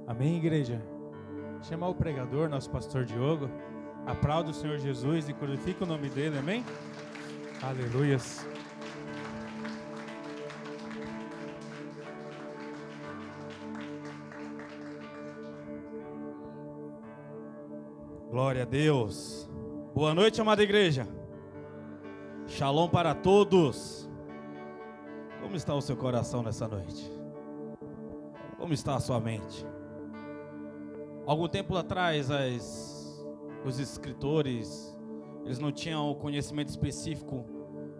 Amém, igreja? Chamar o pregador, nosso pastor Diogo. Aplauda o Senhor Jesus e glorifica o nome dele, amém? Aleluias. Glória a Deus. Boa noite, amada igreja. Shalom para todos. Como está o seu coração nessa noite? Como está a sua mente? Algum tempo atrás, os escritores, eles não tinham o conhecimento específico.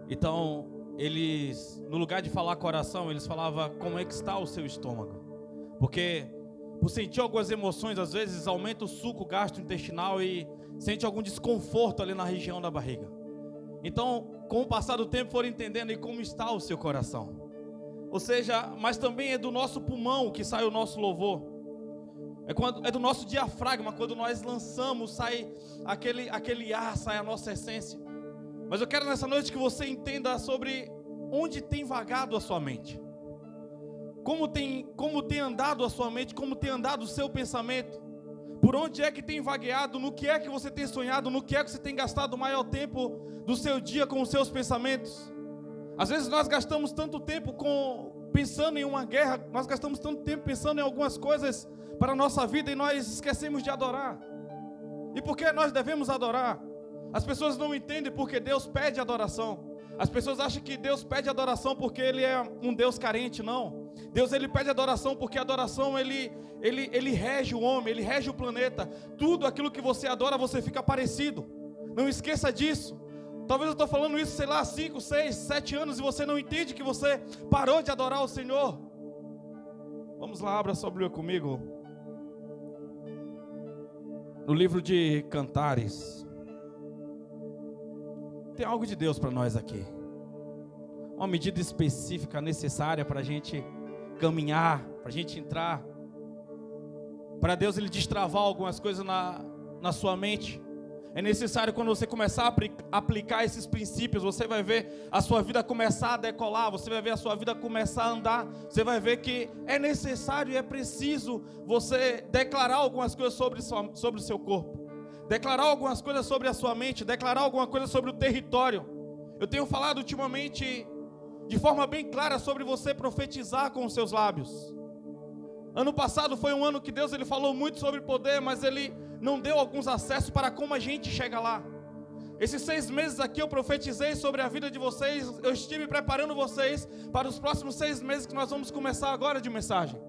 Então, eles, no lugar de falar coração, eles falavam como é que está o seu estômago. Porque, por sentir algumas emoções, às vezes aumenta o suco gastrointestinal e sente algum desconforto ali na região da barriga. Então, com o passar do tempo, foram entendendo aí como está o seu coração. Ou seja, mas também é do nosso pulmão que sai o nosso louvor. É do nosso diafragma, quando nós lançamos, sai aquele ar, sai a nossa essência. Mas eu quero nessa noite que você entenda sobre onde tem vagado a sua mente. Como tem andado a sua mente, como tem andado o seu pensamento. Por onde é que tem vagueado, no que é que você tem sonhado, no que é que você tem gastado o maior tempo do seu dia com os seus pensamentos. Às vezes nós gastamos tanto tempo pensando em uma guerra, nós gastamos tanto tempo pensando em algumas coisas para a nossa vida e nós esquecemos de adorar. E por que nós devemos adorar? As pessoas não entendem porque Deus pede adoração. As pessoas acham que Deus pede adoração porque Ele é um Deus carente. Não. Deus, Ele pede adoração porque a adoração, Ele rege o homem, Ele rege o planeta. Tudo aquilo que você adora, você fica parecido. Não esqueça disso. Talvez eu estou falando isso, 5, 6, 7 anos e você não entende que você parou de adorar o Senhor. Vamos lá, abra sua Bíblia comigo. No livro de Cantares. Tem algo de Deus para nós aqui. Uma medida específica necessária para a gente caminhar, para a gente entrar. Para Deus Ele destravar algumas coisas na sua mente. É necessário quando você começar a aplicar esses princípios, você vai ver a sua vida começar a decolar, você vai ver a sua vida começar a andar, você vai ver que é necessário e é preciso você declarar algumas coisas sobre o seu corpo, declarar algumas coisas sobre a sua mente, declarar alguma coisa sobre o território. Eu tenho falado ultimamente de forma bem clara sobre você profetizar com os seus lábios. Ano passado foi um ano que Deus Ele falou muito sobre poder, mas Ele não deu alguns acessos para como a gente chega lá. Esses 6 meses aqui eu profetizei sobre a vida de vocês. Eu estive preparando vocês para os próximos 6 meses que nós vamos começar agora de mensagem.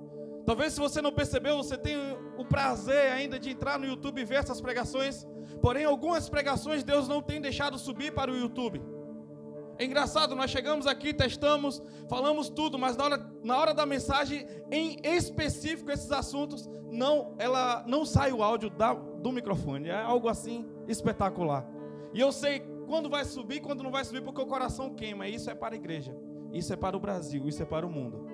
Talvez se você não percebeu, você tem o prazer ainda de entrar no YouTube e ver essas pregações. Porém, algumas pregações Deus não tem deixado subir para o YouTube. É engraçado, nós chegamos aqui, testamos, falamos tudo, mas na hora da mensagem, em específico, esses assuntos, ela não sai o áudio do microfone. É algo assim espetacular. E eu sei quando vai subir, quando não vai subir, porque o coração queima. Isso é para a igreja, isso é para o Brasil, isso é para o mundo.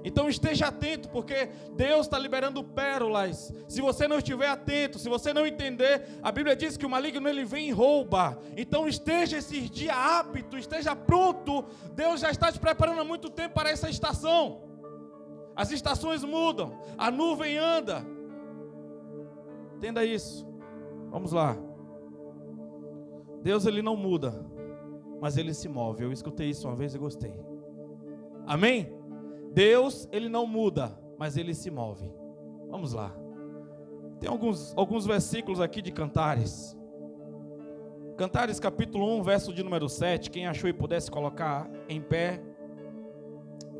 Então esteja atento, porque Deus está liberando pérolas. Se você não estiver atento, se você não entender, a Bíblia diz que o maligno ele vem e rouba. Então esteja esses dias apto, esteja pronto. Deus já está te preparando há muito tempo para essa estação. As estações mudam, a nuvem anda. Entenda isso. Vamos lá. Deus ele não muda, mas ele se move. Eu escutei isso uma vez e gostei. Amém? Deus, Ele não muda, mas Ele se move. Vamos lá. Tem alguns versículos aqui de Cantares. Cantares capítulo 1, verso de número 7. Quem achou e pudesse colocar em pé,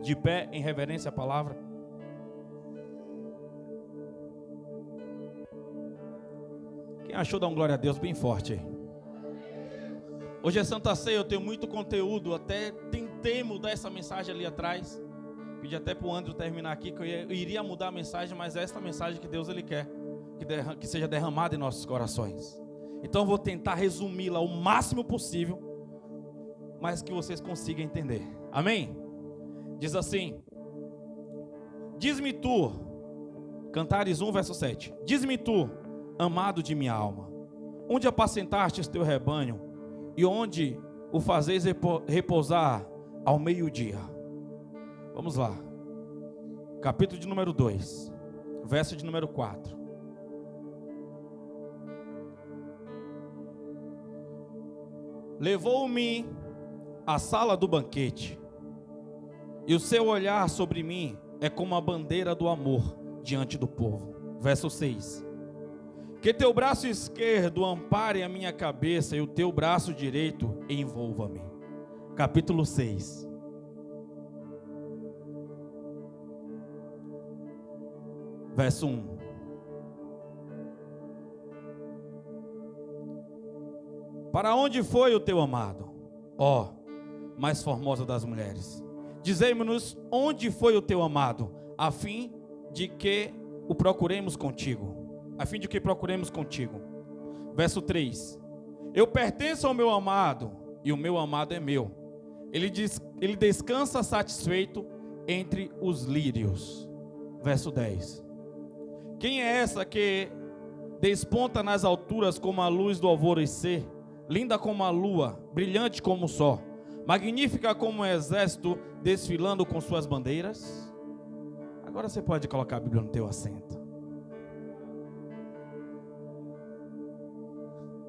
de pé, em reverência à palavra. Quem achou, dá um glória a Deus bem forte aí. Hoje é Santa Ceia, eu tenho muito conteúdo. Até tentei mudar essa mensagem ali atrás. Pedi até para o André terminar aqui, que eu iria mudar a mensagem, mas é esta mensagem que Deus Ele quer que seja derramada em nossos corações. Então eu vou tentar resumi-la o máximo possível, mas que vocês consigam entender. Amém? Diz assim: diz-me tu, Cantares 1, verso 7. Diz-me tu, amado de minha alma, onde apacentastes teu rebanho, e onde o fazeis repousar ao meio-dia. Vamos lá, capítulo de número 2, verso de número 4. Levou-me à sala do banquete, e o seu olhar sobre mim é como a bandeira do amor diante do povo. Verso 6. Que teu braço esquerdo ampare a minha cabeça e o teu braço direito envolva-me. Capítulo 6. Verso 1. Para onde foi o teu amado, ó, mais formosa das mulheres? Dizei-nos onde foi o teu amado, a fim de que o procuremos contigo. Verso 3. Eu pertenço ao meu amado, e o meu amado é meu. Ele descansa satisfeito entre os lírios. Verso 10. Quem é essa que desponta nas alturas como a luz do alvorecer, linda como a lua, brilhante como o sol, magnífica como um exército desfilando com suas bandeiras? Agora você pode colocar a Bíblia no teu assento.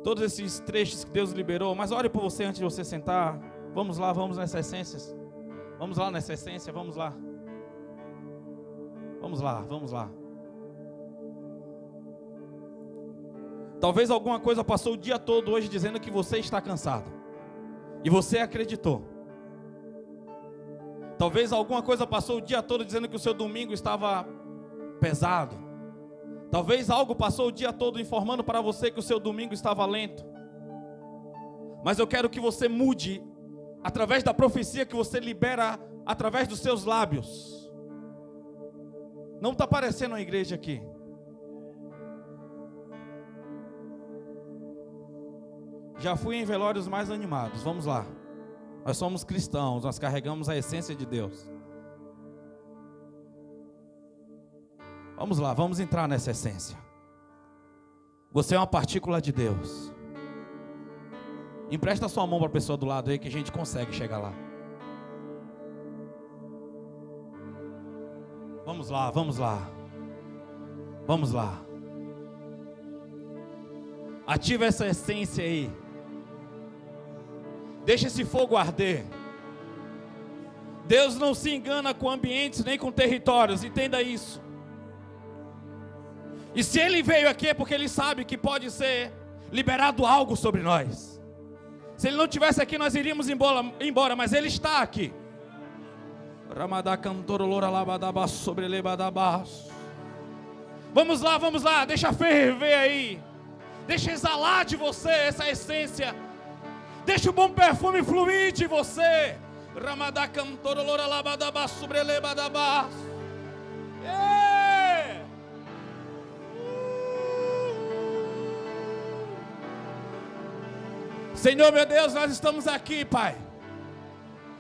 Todos esses trechos que Deus liberou, mas ore por você antes de você sentar. Vamos lá, vamos nessas essências. Vamos lá nessa essência, vamos lá. Vamos lá. Talvez alguma coisa passou o dia todo hoje dizendo que você está cansado. E você acreditou. Talvez alguma coisa passou o dia todo dizendo que o seu domingo estava pesado. Talvez algo passou o dia todo informando para você que o seu domingo estava lento. Mas eu quero que você mude através da profecia que você libera através dos seus lábios. Não está aparecendo a igreja aqui. Já fui em velórios mais animados. Vamos lá. Nós somos cristãos, nós carregamos a essência de Deus. Vamos lá, vamos entrar nessa essência. Você é uma partícula de Deus. Empresta sua mão para a pessoa do lado aí que a gente consegue chegar lá. Vamos lá. Ativa essa essência aí. Deixa esse fogo arder. Deus não se engana com ambientes nem com territórios, entenda isso. E se Ele veio aqui é porque Ele sabe que pode ser liberado algo sobre nós. Se Ele não estivesse aqui nós iríamos embora, mas Ele está aqui. Vamos lá, deixa ferver aí. Deixa exalar de você essa essência. Deixa o bom perfume fluir de você. Senhor meu Deus, nós estamos aqui, Pai,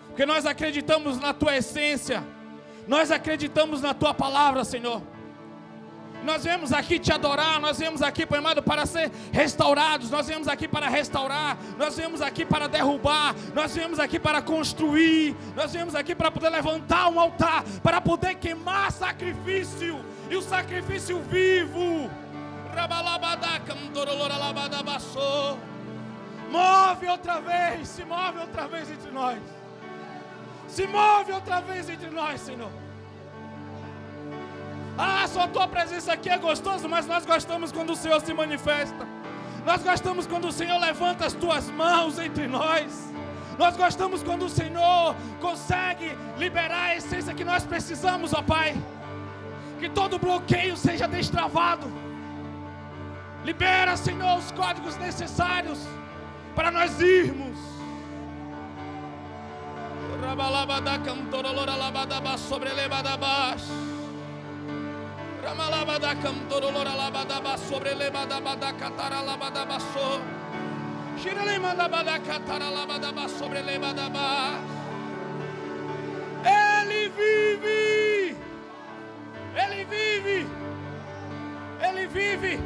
porque nós acreditamos na Tua essência. Nós acreditamos na Tua palavra, Senhor. Nós viemos aqui te adorar, nós viemos aqui, Pai amado, para ser restaurados, nós viemos aqui para restaurar, nós viemos aqui para derrubar, nós viemos aqui para construir, nós viemos aqui para poder levantar um altar, para poder queimar sacrifício, e o sacrifício vivo. Move outra vez, se move outra vez entre nós. Se move outra vez entre nós, Senhor. Ah, só a Tua presença aqui é gostoso, mas nós gostamos quando o Senhor se manifesta. Nós gostamos quando o Senhor levanta as Tuas mãos entre nós. Nós gostamos quando o Senhor consegue liberar a essência que nós precisamos, ó Pai. Que todo bloqueio seja destravado. Libera, Senhor, os códigos necessários para nós irmos. Ele vive, Ele vive, Ele vive,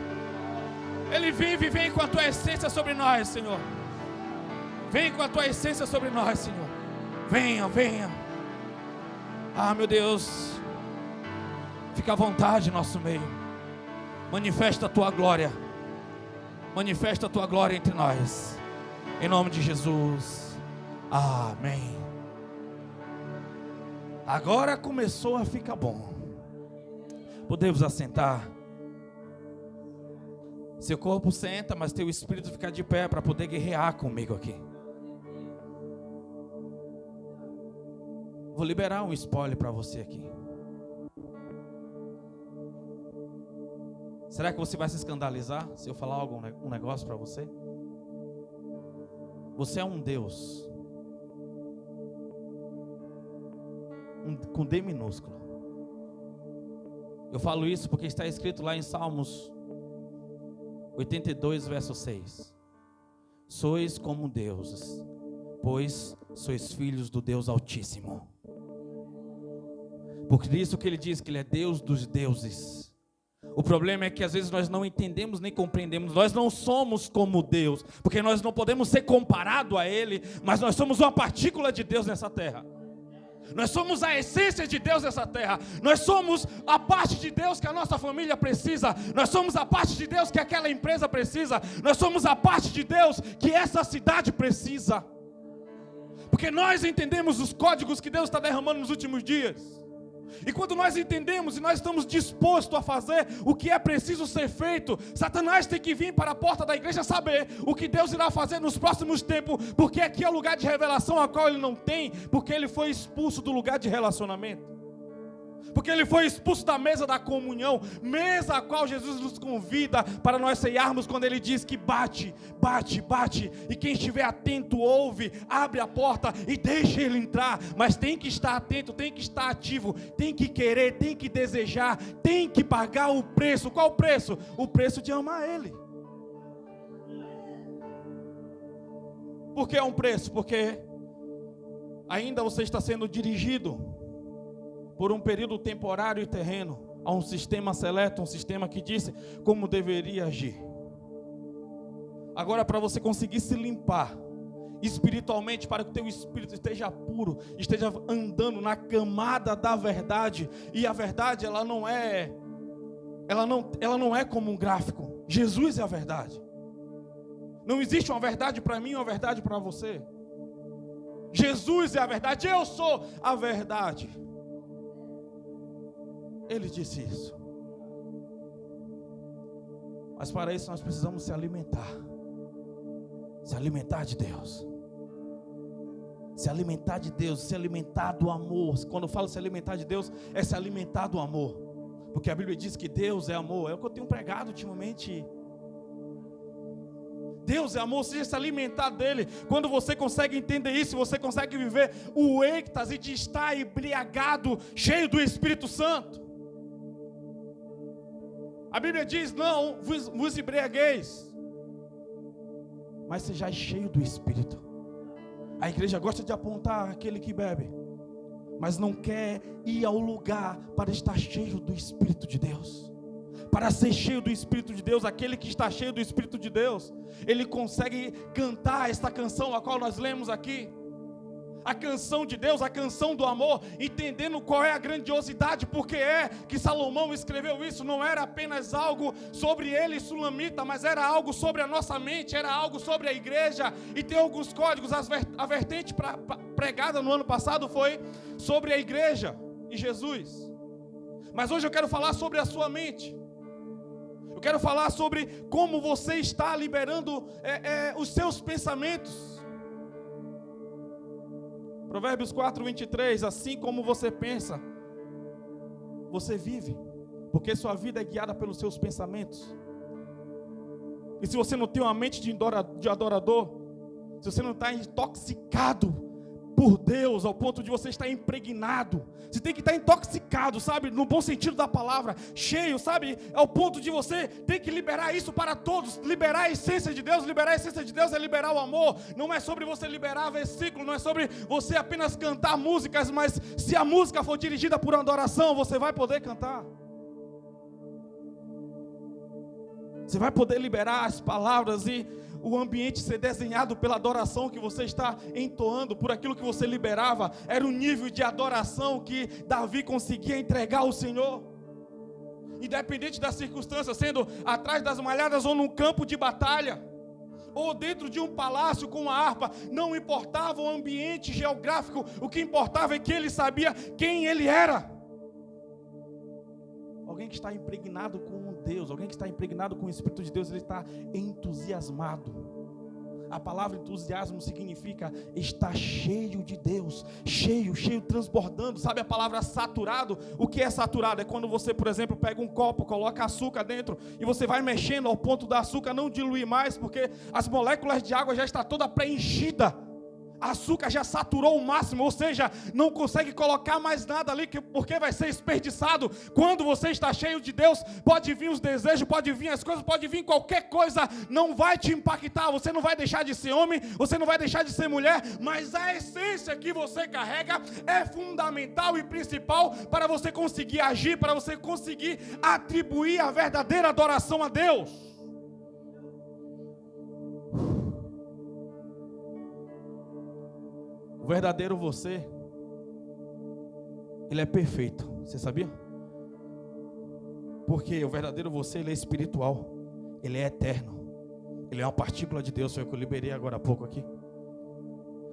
Ele vive. Vem com a Tua essência sobre nós, Senhor. Vem com a Tua essência sobre nós, Senhor. Venha, venha. Ah, meu Deus. Fica à vontade em nosso meio. Manifesta a tua glória. Manifesta a tua glória entre nós. Em nome de Jesus. Amém. Agora começou a ficar bom. Podemos assentar. Seu corpo senta, mas teu espírito fica de pé para poder guerrear comigo aqui. Vou liberar um spoiler para você aqui. Será que você vai se escandalizar se eu falar um negócio para você? Você é um Deus com D minúsculo. Eu falo isso porque está escrito lá em Salmos 82, verso 6. Sois como deuses, pois sois filhos do Deus Altíssimo. Por isso que ele diz que ele é Deus dos deuses. O problema é que às vezes nós não entendemos nem compreendemos. Nós não somos como Deus, porque nós não podemos ser comparados a Ele, mas nós somos uma partícula de Deus nessa terra. Nós somos a essência de Deus nessa terra. Nós somos a parte de Deus que a nossa família precisa. Nós somos a parte de Deus que aquela empresa precisa. Nós somos a parte de Deus que essa cidade precisa. Porque nós entendemos os códigos que Deus está derramando nos últimos dias. E quando nós entendemos e nós estamos dispostos a fazer o que é preciso ser feito, Satanás tem que vir para a porta da igreja saber o que Deus irá fazer nos próximos tempos, porque aqui é o lugar de revelação a qual ele não tem, porque ele foi expulso do lugar de relacionamento. Porque ele foi expulso da mesa da comunhão, mesa a qual Jesus nos convida para nós ceiarmos, quando ele diz que bate, bate, bate, e quem estiver atento ouve, abre a porta e deixa ele entrar. Mas tem que estar atento, tem que estar ativo, tem que querer, tem que desejar, tem que pagar o preço. Qual o preço? O preço de amar ele. Por que é um preço? Porque ainda você está sendo dirigido por um período temporário e terreno, a um sistema seleto, um sistema que disse como deveria agir. Agora, para você conseguir se limpar espiritualmente, para que o teu espírito esteja puro, esteja andando na camada da verdade, e a verdade ela não é como um gráfico. Jesus é a verdade. Não existe uma verdade para mim e uma verdade para você. Jesus é a verdade, eu sou a verdade. Ele disse isso. Mas para isso nós precisamos se alimentar. Se alimentar de Deus. Se alimentar de Deus, se alimentar do amor. Quando eu falo se alimentar de Deus, é se alimentar do amor. Porque a Bíblia diz que Deus é amor. É o que eu tenho pregado ultimamente. Deus é amor, seja se alimentar dele. Quando você consegue entender isso, você consegue viver o êxtase de estar embriagado, cheio do Espírito Santo. A Bíblia diz, não vos embriagueis, mas sejais cheio do Espírito. A igreja gosta de apontar aquele que bebe, mas não quer ir ao lugar para estar cheio do Espírito de Deus. Para ser cheio do Espírito de Deus, aquele que está cheio do Espírito de Deus, ele consegue cantar esta canção a qual nós lemos aqui. A canção de Deus, a canção do amor, entendendo qual é a grandiosidade, porque é que Salomão escreveu isso. Não era apenas algo sobre ele, sulamita, mas era algo sobre a nossa mente, era algo sobre a igreja. E tem alguns códigos. A vertente pregada no ano passado foi sobre a igreja e Jesus. Mas hoje eu quero falar sobre a sua mente. Eu quero falar sobre como você está liberando os seus pensamentos. Provérbios 4, 23, assim como você pensa, você vive, porque sua vida é guiada pelos seus pensamentos. E se você não tem uma mente de adorador, se você não está intoxicado por Deus, ao ponto de você estar impregnado, você tem que estar intoxicado, sabe, no bom sentido da palavra, cheio, sabe, ao ponto de você ter que liberar isso para todos, liberar a essência de Deus. Liberar a essência de Deus é liberar o amor. Não é sobre você liberar versículo, não é sobre você apenas cantar músicas, mas se a música for dirigida por adoração, você vai poder cantar. Você vai poder liberar as palavras e o ambiente ser desenhado pela adoração que você está entoando, por aquilo que você liberava. Era o nível de adoração que Davi conseguia entregar ao Senhor. independente da circunstância, sendo atrás das malhadas ou num campo de batalha, ou dentro de um palácio com uma harpa, não importava o ambiente geográfico, o que importava é que ele sabia quem ele era. Alguém que está impregnado com Deus, alguém que está impregnado com o Espírito de Deus, ele está entusiasmado. A palavra entusiasmo significa estar cheio de Deus, cheio, transbordando. Sabe a palavra saturado? O que é saturado? É quando você, por exemplo, pega um copo, coloca açúcar dentro e você vai mexendo ao ponto do açúcar não diluir mais, porque as moléculas de água já estão toda preenchida. Açúcar já saturou o máximo, ou seja, não consegue colocar mais nada ali, porque vai ser desperdiçado. Quando você está cheio de Deus, pode vir os desejos, pode vir as coisas, pode vir qualquer coisa, não vai te impactar. Você não vai deixar de ser homem, você não vai deixar de ser mulher, mas a essência que você carrega é fundamental e principal para você conseguir agir, para você conseguir atribuir a verdadeira adoração a Deus. O verdadeiro você, ele é perfeito, você sabia? Porque o verdadeiro você, ele é espiritual, ele é eterno, ele é uma partícula de Deus, foi o que eu liberei agora há pouco aqui.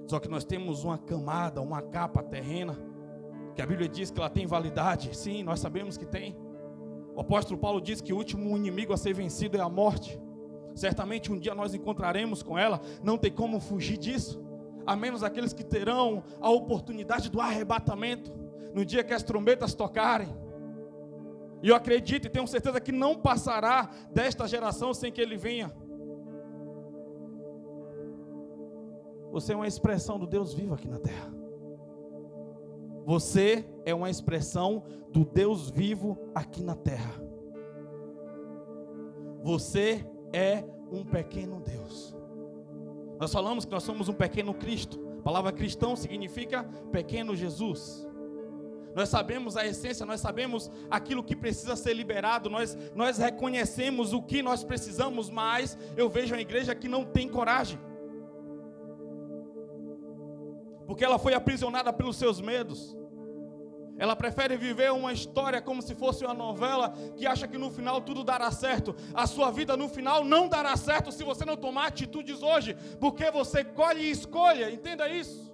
Só que nós temos uma camada, uma capa terrena, que a Bíblia diz que ela tem validade. Sim, nós sabemos que tem. O apóstolo Paulo diz que o último inimigo a ser vencido é a morte. Certamente um dia nós encontraremos com ela, não tem como fugir disso. A menos aqueles que terão a oportunidade do arrebatamento, no dia que as trombetas tocarem. E eu acredito e tenho certeza que não passará desta geração sem que ele venha. Você é uma expressão do Deus vivo aqui na terra. Você é uma expressão do Deus vivo aqui na terra. Você é um pequeno Deus. Nós falamos que nós somos um pequeno Cristo. A palavra cristão significa pequeno Jesus. Nós sabemos a essência, nós sabemos aquilo que precisa ser liberado, nós reconhecemos o que nós precisamos, mas eu vejo uma igreja que não tem coragem. Porque ela foi aprisionada pelos seus medos. Ela prefere viver uma história como se fosse uma novela, que acha que no final tudo dará certo. A sua vida no final não dará certo se você não tomar atitudes hoje, porque você colhe escolha, entenda isso.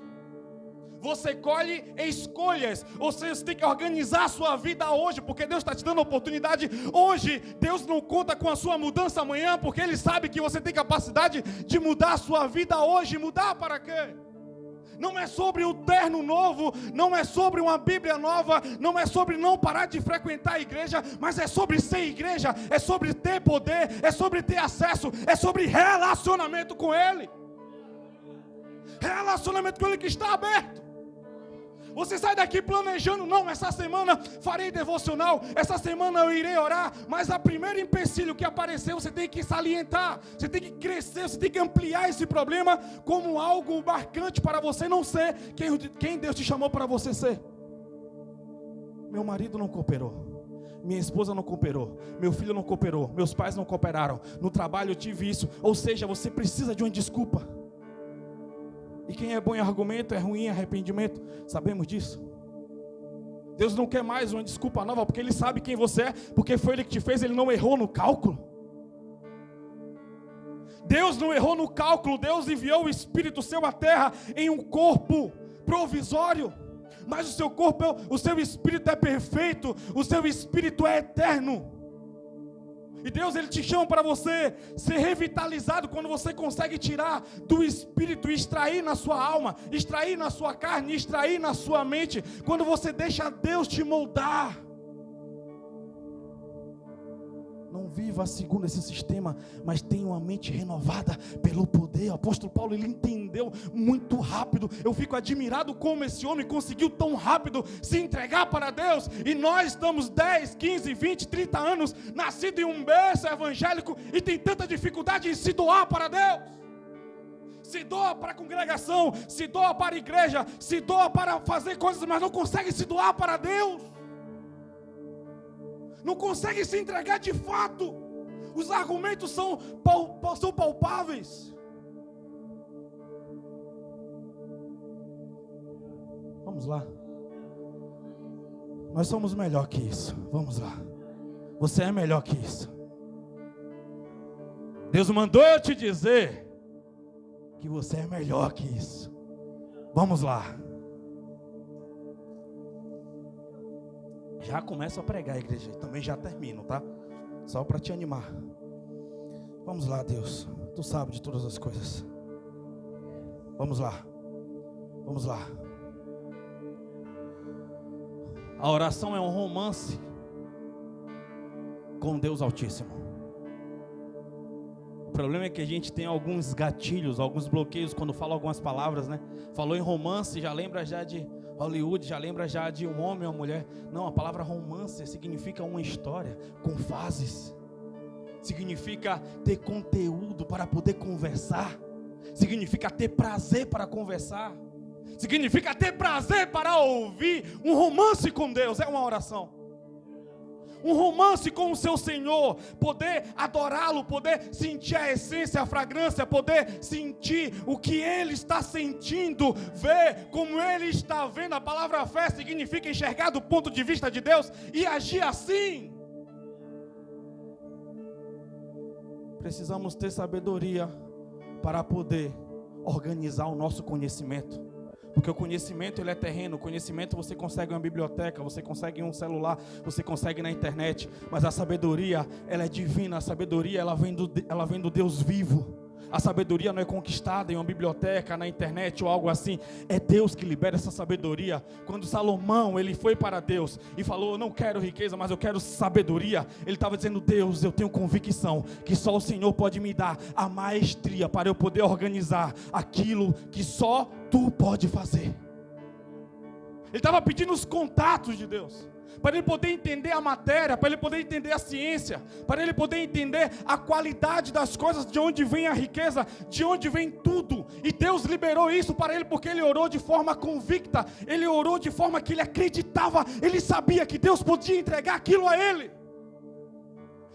Você colhe escolhas, ou seja, você tem que organizar a sua vida hoje, porque Deus está te dando a oportunidade hoje. Deus não conta com a sua mudança amanhã, porque Ele sabe que você tem capacidade de mudar a sua vida hoje. Mudar para quê? Não é sobre um terno novo, não é sobre uma Bíblia nova, não é sobre não parar de frequentar a igreja, mas é sobre ser igreja, é sobre ter poder, é sobre ter acesso, é sobre relacionamento com Ele. Relacionamento com Ele que está aberto. Você sai daqui planejando, não, essa semana farei devocional, essa semana eu irei orar, mas a primeiro empecilho que aparecer, você tem que salientar, você tem que crescer, você tem que ampliar esse problema como algo marcante para você não ser quem Deus te chamou para você ser. Meu marido não cooperou, minha esposa não cooperou, meu filho não cooperou, meus pais não cooperaram, no trabalho eu tive isso, ou seja, você precisa de uma desculpa. E quem é bom em argumento é ruim em arrependimento. Sabemos disso. Deus não quer mais uma desculpa nova, porque Ele sabe quem você é, porque foi Ele que te fez, Ele não errou no cálculo. Deus não errou no cálculo, Deus enviou o Espírito Seu à terra em um corpo provisório. Mas o seu corpo, o seu espírito é perfeito, o seu espírito é eterno. E Deus, Ele te chama para você ser revitalizado quando você consegue tirar do espírito, extrair na sua alma, extrair na sua carne, extrair na sua mente, quando você deixa Deus te moldar. Não viva segundo esse sistema, mas tenha uma mente renovada pelo poder. O apóstolo Paulo, ele entendeu muito rápido. Eu fico admirado como esse homem conseguiu tão rápido se entregar para Deus. E nós estamos 10, 15, 20, 30 anos nascidos em um berço evangélico e tem tanta dificuldade em se doar para Deus. Se doa para a congregação, se doa para a igreja, se doa para fazer coisas, mas não consegue se doar para Deus. Não consegue se entregar de fato. Os argumentos são palpáveis. Vamos lá. Nós somos melhor que isso. Vamos lá. Você é melhor que isso. Deus mandou eu te dizer que você é melhor que isso. Vamos lá. Já começo a pregar, igreja. Também já termino, tá? Só para te animar. Vamos lá, Deus. Tu sabe de todas as coisas. Vamos lá. Vamos lá. A oração é um romance com Deus Altíssimo. O problema é que a gente tem alguns gatilhos, alguns bloqueios quando fala algumas palavras, né? Falou em romance, já lembra já de Hollywood, já lembra já de um homem ou uma mulher. Não, a palavra romance significa uma história com fases. Significa ter conteúdo para poder conversar. Significa ter prazer para conversar. Significa ter prazer para ouvir. Um romance com Deus é uma oração. Um romance com o seu Senhor, poder adorá-lo, poder sentir a essência, a fragrância, poder sentir o que Ele está sentindo, ver como Ele está vendo. A palavra fé significa enxergar do ponto de vista de Deus e agir assim. Precisamos ter sabedoria para poder organizar o nosso conhecimento. Porque o conhecimento ele é terreno. O conhecimento você consegue em uma biblioteca, você consegue em um celular, você consegue na internet. Mas a sabedoria, ela é divina. A sabedoria, ela vem do Deus vivo. A sabedoria não é conquistada em uma biblioteca, na internet ou algo assim. É Deus que libera essa sabedoria. Quando Salomão, ele foi para Deus e falou: eu não quero riqueza, mas eu quero sabedoria. Ele estava dizendo: Deus, eu tenho convicção que só o Senhor pode me dar a maestria para eu poder organizar aquilo que só Tu pode fazer. Ele estava pedindo os contatos de Deus, para ele poder entender a matéria, para ele poder entender a ciência, para ele poder entender a qualidade das coisas, de onde vem a riqueza, de onde vem tudo. E Deus liberou isso para ele, porque ele orou de forma convicta, ele orou de forma que ele acreditava, ele sabia que Deus podia entregar aquilo a ele.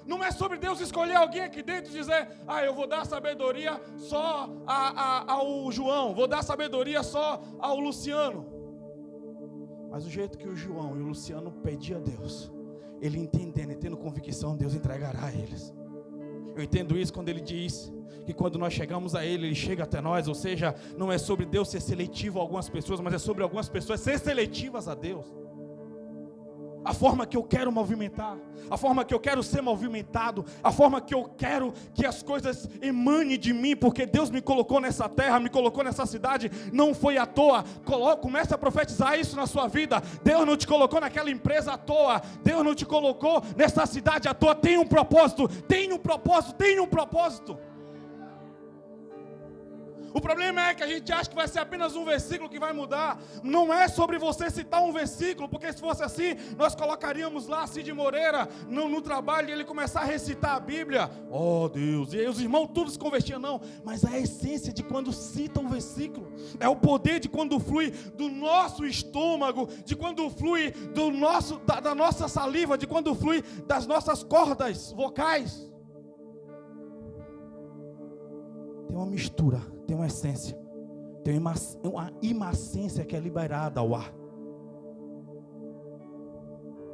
Não é sobre Deus escolher alguém aqui dentro e dizer: eu vou dar sabedoria só ao João, vou dar sabedoria só ao Luciano. Mas o jeito que o João e o Luciano pediam a Deus, ele entendendo e tendo convicção, Deus entregará a eles. Eu entendo isso quando ele diz que quando nós chegamos a Ele, Ele chega até nós. Ou seja, não é sobre Deus ser seletivo a algumas pessoas, mas é sobre algumas pessoas ser seletivas a Deus. A forma que eu quero movimentar, a forma que eu quero ser movimentado, a forma que eu quero que as coisas emanem de mim, porque Deus me colocou nessa terra, me colocou nessa cidade, não foi à toa. Comece a profetizar isso na sua vida. Deus não te colocou naquela empresa à toa, Deus não te colocou nessa cidade à toa. Tem um propósito, tem um propósito, tem um propósito. O problema é que a gente acha que vai ser apenas um versículo que vai mudar. Não é sobre você citar um versículo, porque se fosse assim, nós colocaríamos lá Cid Moreira no trabalho e ele começar a recitar a Bíblia. Oh Deus, e aí os irmãos todos se convertiam, não. Mas a essência de quando cita um versículo, é o poder de quando flui do nosso estômago, de quando flui da nossa saliva, de quando flui das nossas cordas vocais. Tem uma mistura, tem uma essência, tem uma imacência que é liberada ao ar.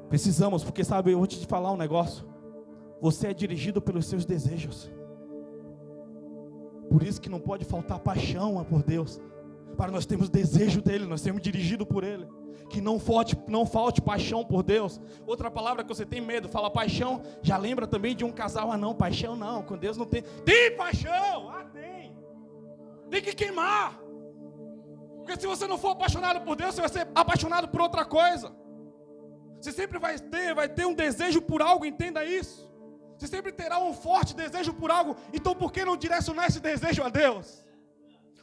Precisamos, porque sabe, eu vou te falar um negócio. Você é dirigido pelos seus desejos. Por isso que não pode faltar paixão por Deus. Para nós termos desejo dEle, nós sermos dirigidos por Ele. Que não falte paixão por Deus. Outra palavra que você tem medo, fala paixão, já lembra também de um casal. Não, paixão não, com Deus não tem. Tem paixão, tem que queimar. Porque se você não for apaixonado por Deus, você vai ser apaixonado por outra coisa. Você sempre vai ter um desejo por algo, entenda isso. Você sempre terá um forte desejo por algo. Então por que não direcionar esse desejo a Deus?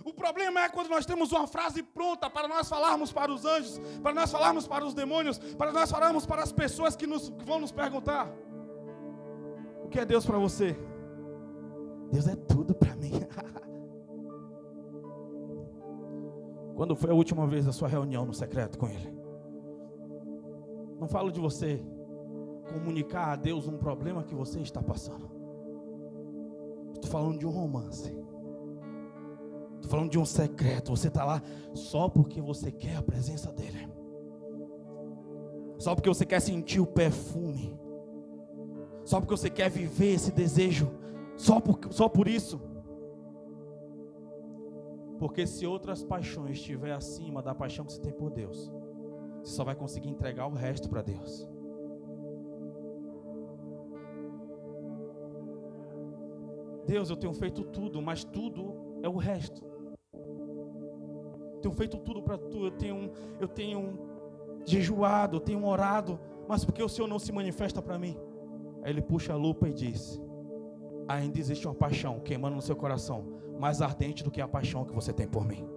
O problema é quando nós temos uma frase pronta para nós falarmos para os anjos, para nós falarmos para os demônios, para nós falarmos para as pessoas que vão nos perguntar: o que é Deus para você? Deus é tudo para mim. Quando foi a última vez a sua reunião no secreto com Ele? Não falo de você comunicar a Deus um problema que você está passando. Estou falando de um romance. Estou falando de um secreto. Você está lá só porque você quer a presença dEle. Só porque você quer sentir o perfume. Só porque você quer viver esse desejo, só por isso. Porque se outras paixões estiver acima da paixão que você tem por Deus, você só vai conseguir entregar o resto para Deus. Deus, eu tenho feito tudo, mas tudo é o resto. Tenho feito tudo para tu, eu tenho jejuado, eu tenho orado, mas por que o Senhor não se manifesta para mim? Aí ele puxa a lupa e diz: ainda existe uma paixão queimando no seu coração, mais ardente do que a paixão que você tem por mim.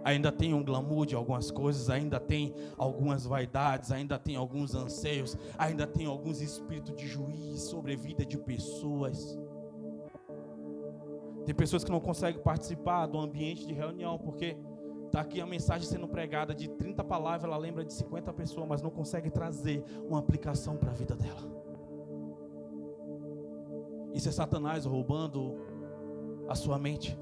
Ainda tem um glamour de algumas coisas, ainda tem algumas vaidades, ainda tem alguns anseios, ainda tem alguns espíritos de juiz sobre a vida de pessoas. Tem pessoas que não conseguem participar do ambiente de reunião, porque está aqui a mensagem sendo pregada de 30 palavras, ela lembra de 50 pessoas, mas não consegue trazer uma aplicação para a vida dela. Isso é Satanás roubando a sua mente.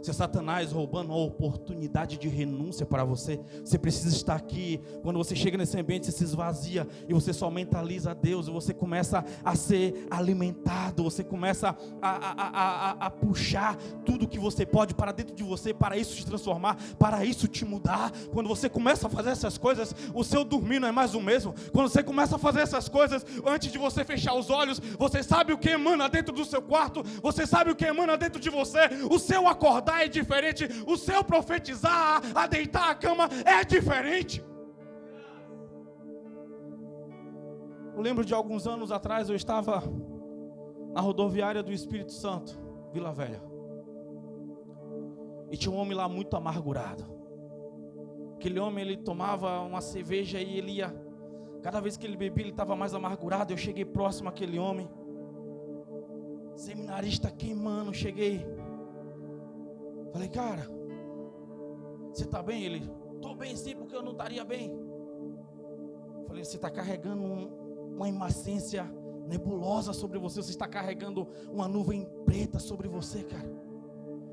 Se é Satanás roubando a oportunidade de renúncia para você, você precisa estar aqui. Quando você chega nesse ambiente, você se esvazia e você só mentaliza a Deus, e você começa a ser alimentado, você começa a puxar tudo que você pode para dentro de você, para isso te transformar, para isso te mudar. Quando você começa a fazer essas coisas, o seu dormir não é mais o mesmo. Quando você começa a fazer essas coisas, antes de você fechar os olhos, você sabe o que emana dentro do seu quarto, você sabe o que emana dentro de você. O seu acordar é diferente, o seu profetizar, a deitar a cama é diferente. Eu lembro de alguns anos atrás, eu estava na rodoviária do Espírito Santo, Vila Velha, e tinha um homem lá muito amargurado. Aquele homem, ele tomava uma cerveja e ele ia, cada vez que ele bebia, ele estava mais amargurado. Eu cheguei próximo àquele homem, seminarista queimando, cheguei, falei: cara, você está bem? Ele: estou bem sim, porque eu não estaria bem. Falei: você está carregando uma imacência nebulosa sobre você, você está carregando uma nuvem preta sobre você, cara.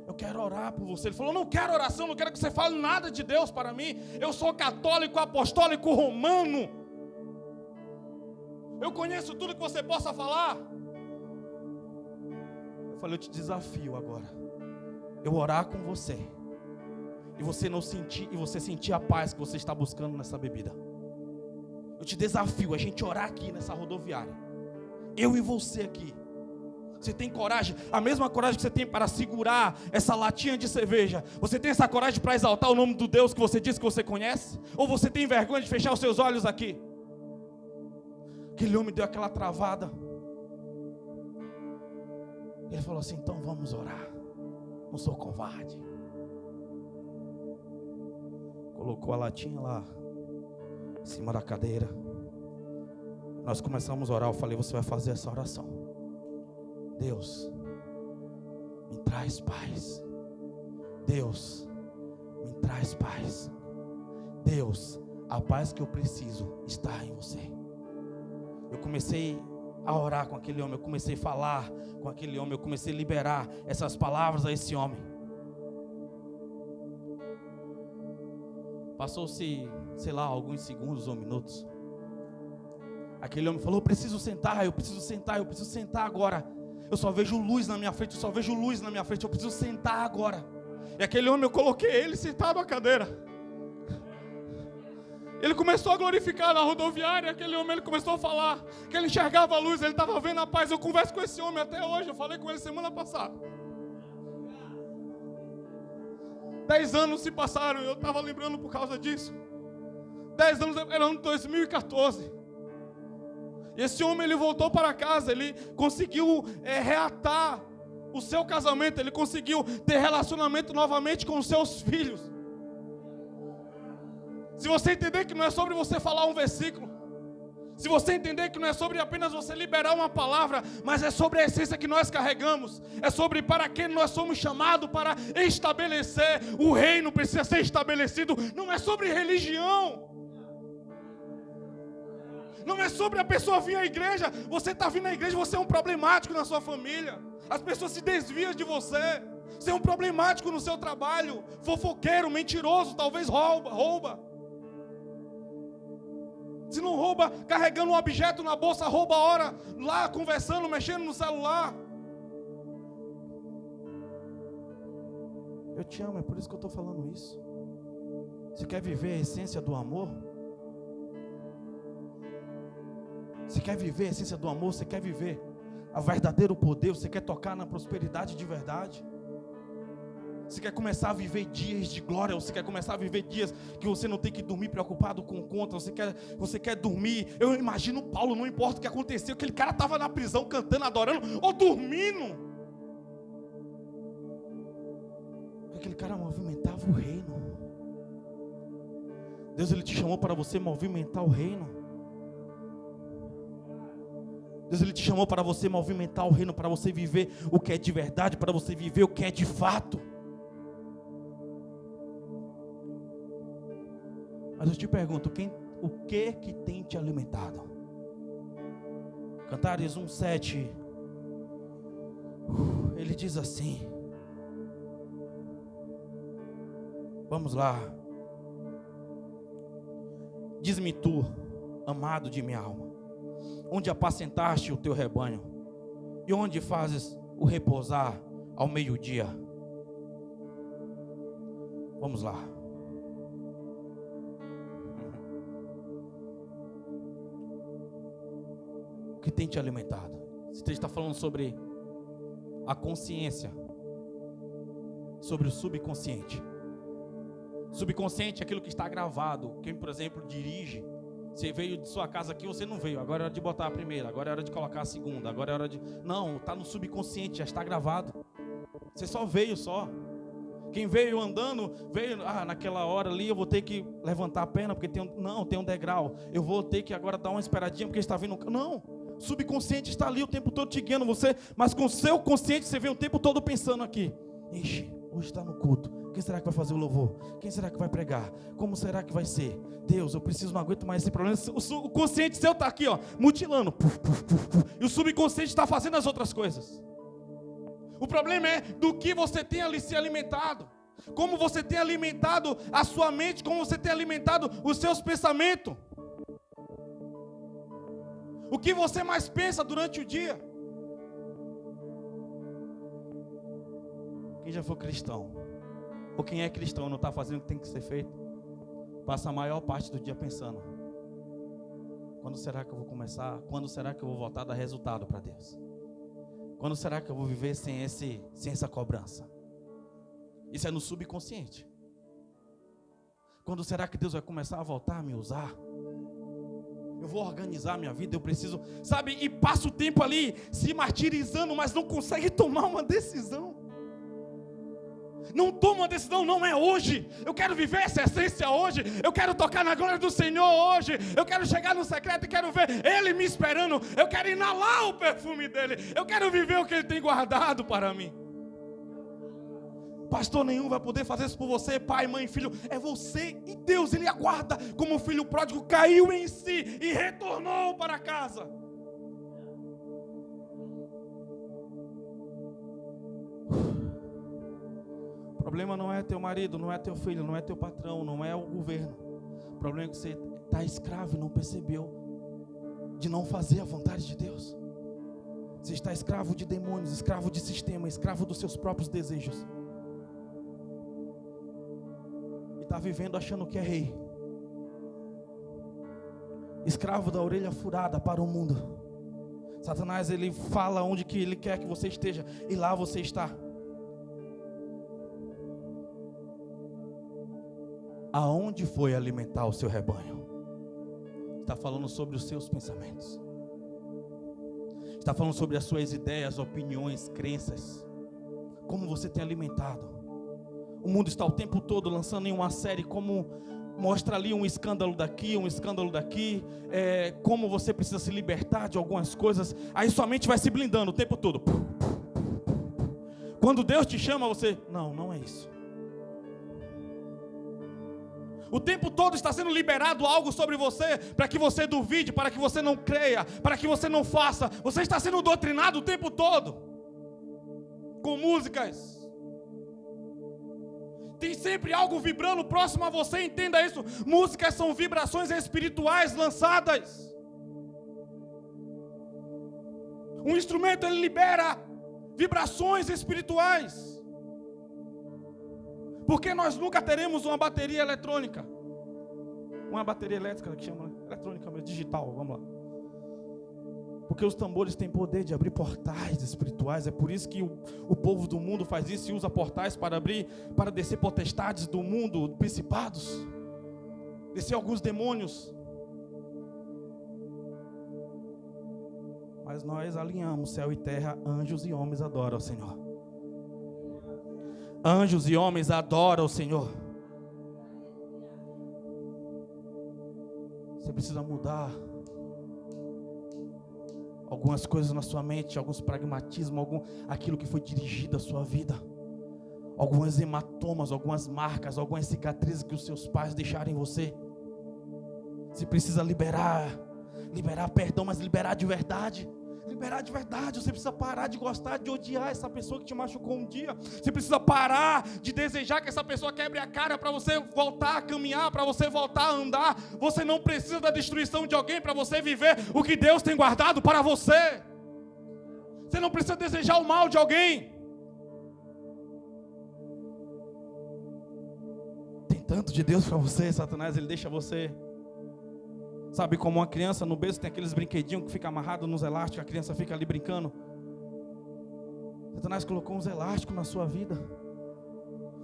Eu quero orar por você. Ele falou: não quero oração, não quero que você fale nada de Deus para mim. Eu sou católico, apostólico, romano. Eu conheço tudo que você possa falar. Eu falei: eu te desafio agora, eu orar com você, e você não sentir, e você sentir a paz que você está buscando nessa bebida. Eu te desafio a gente orar aqui nessa rodoviária, eu e você aqui. Você tem coragem? A mesma coragem que você tem para segurar essa latinha de cerveja, você tem essa coragem para exaltar o nome do Deus que você diz que você conhece? Ou você tem vergonha de fechar os seus olhos aqui? Aquele homem deu aquela travada. Ele falou assim: então vamos orar. Não sou covarde. Colocou a latinha lá em cima da cadeira. Nós começamos a orar. Eu falei: você vai fazer essa oração. Deus, me traz paz. Deus, me traz paz. Deus, a paz que eu preciso está em você. Eu comecei a orar com aquele homem, eu comecei a falar com aquele homem, eu comecei a liberar essas palavras a esse homem. Passou-se, sei lá, alguns segundos ou minutos. Aquele homem falou: eu preciso sentar agora. Eu só vejo luz na minha frente, eu preciso sentar agora. E aquele homem, eu coloquei ele sentado na cadeira. Ele começou a glorificar na rodoviária. Aquele homem, ele começou a falar que ele enxergava a luz, ele estava vendo a paz. Eu converso com esse homem até hoje. Eu falei com ele semana passada. 10 anos se passaram, eu estava lembrando por causa disso. 10 anos, era ano 2014. E esse homem, ele voltou para casa, ele conseguiu reatar o seu casamento, ele conseguiu ter relacionamento novamente com os seus filhos. Se você entender que não é sobre você falar um versículo, se você entender que não é sobre apenas você liberar uma palavra, mas é sobre a essência que nós carregamos, é sobre para que nós somos chamados para estabelecer, o reino precisa ser estabelecido, não é sobre religião, não é sobre a pessoa vir à igreja. Você está vindo à igreja, você é um problemático na sua família, as pessoas se desviam de você, você é um problemático no seu trabalho, fofoqueiro, mentiroso, talvez rouba. Se não rouba carregando um objeto na bolsa, rouba a hora lá conversando, mexendo no celular. Eu te amo, é por isso que eu estou falando isso. Você quer viver a essência do amor? Você quer viver a essência do amor? Você quer viver o verdadeiro poder? Você quer tocar na prosperidade de verdade? Você quer começar a viver dias de glória? Você quer começar a viver dias que você não tem que dormir preocupado com conta? Você quer dormir? Eu imagino Paulo, não importa o que aconteceu, aquele cara estava na prisão cantando, adorando ou dormindo. Aquele cara movimentava o reino. Deus, Ele te chamou para você movimentar o reino. Deus, Ele te chamou para você movimentar o reino, para você viver o que é de verdade, para você viver o que é de fato. Mas eu te pergunto, o que tem te alimentado? Cantares 1:7, ele diz assim, vamos lá. Diz-me tu, amado de minha alma, onde apacentaste o teu rebanho, e onde fazes o repousar ao meio-dia? Vamos lá. O que tem te alimentado? Você está falando sobre a consciência, sobre o subconsciente. Subconsciente é aquilo que está gravado. Quem, por exemplo, dirige, você veio de sua casa aqui, você não veio, agora é hora de botar a primeira, agora é hora de colocar a segunda, agora é hora de... Não, está no subconsciente, já está gravado. Você só veio só. Quem veio andando, veio, naquela hora ali eu vou ter que levantar a perna, porque tem um degrau. Eu vou ter que agora dar uma esperadinha, porque está vindo... Não, subconsciente está ali o tempo todo te guiando você, mas com o seu consciente você vem o tempo todo pensando aqui. Ixi, hoje está no culto. Quem será que vai fazer o louvor? Quem será que vai pregar? Como será que vai ser? Deus, eu preciso, não aguento mais esse problema. O consciente seu está aqui, ó, mutilando. E o subconsciente está fazendo as outras coisas. O problema é do que você tem ali se alimentado. Como você tem alimentado a sua mente, como você tem alimentado os seus pensamentos. O que você mais pensa durante o dia? Quem já for cristão, ou quem é cristão não está fazendo o que tem que ser feito, passa a maior parte do dia pensando: quando será que eu vou começar? Quando será que eu vou voltar a dar resultado para Deus? Quando será que eu vou viver sem essa cobrança? Isso é no subconsciente. Quando será que Deus vai começar a voltar a me usar? Eu vou organizar minha vida, eu preciso, sabe? E passa o tempo ali se martirizando, mas não consegue tomar uma decisão. Não toma uma decisão, não é hoje. Eu quero viver essa essência hoje. Eu quero tocar na glória do Senhor hoje. Eu quero chegar no secreto e quero ver Ele me esperando. Eu quero inalar o perfume dEle. Eu quero viver o que Ele tem guardado para mim. Pastor nenhum vai poder fazer isso por você, pai, mãe, filho. É você e Deus. Ele aguarda como o filho pródigo caiu em si e retornou para casa. O problema não é teu marido, não é teu filho, não é teu patrão, não é o governo. O problema é que você está escravo e não percebeu de não fazer a vontade de Deus. Você está escravo de demônios, escravo de sistema, escravo dos seus próprios desejos. E está vivendo achando que é rei. Escravo da orelha furada para o mundo. Satanás, ele fala onde que ele quer que você esteja, e lá você está. Aonde foi alimentar o seu rebanho? Está falando sobre os seus pensamentos. Está falando sobre as suas ideias, opiniões, crenças. Como você tem alimentado? O mundo está o tempo todo lançando em uma série, como mostra ali um escândalo daqui, como você precisa se libertar de algumas coisas. Aí sua mente vai se blindando o tempo todo. Quando Deus te chama, você, não é isso. O tempo todo está sendo liberado algo sobre você, para que você duvide, para que você não creia, para que você não faça. Você está sendo doutrinado o tempo todo, com músicas. Tem sempre algo vibrando próximo a você, entenda isso. Músicas são vibrações espirituais lançadas. Um instrumento, ele libera vibrações espirituais. Porque nós nunca teremos uma bateria eletrônica. Uma bateria elétrica que chama eletrônica, mas digital, vamos lá. Porque os tambores têm poder de abrir portais espirituais. É por isso que o povo do mundo faz isso e usa portais para abrir, para descer potestades do mundo, principados, descer alguns demônios. Mas nós alinhamos céu e terra, anjos e homens adoram ao Senhor. Anjos e homens adoram ao Senhor. Você precisa mudar algumas coisas na sua mente, alguns pragmatismos, aquilo que foi dirigido à sua vida, alguns hematomas, algumas marcas, algumas cicatrizes que os seus pais deixaram em você. Você precisa liberar perdão, mas liberar de verdade. Liberar de verdade. Você precisa parar de gostar, de odiar essa pessoa que te machucou um dia. Você precisa parar de desejar que essa pessoa quebre a cara para você voltar a caminhar, para você voltar a andar. Você não precisa da destruição de alguém para você viver o que Deus tem guardado para você. Você não precisa desejar o mal de alguém. Tem tanto de Deus para você, Satanás, ele deixa você. Sabe, como uma criança no berço tem aqueles brinquedinhos que fica amarrado nos elásticos, a criança fica ali brincando. Satanás colocou uns elásticos na sua vida,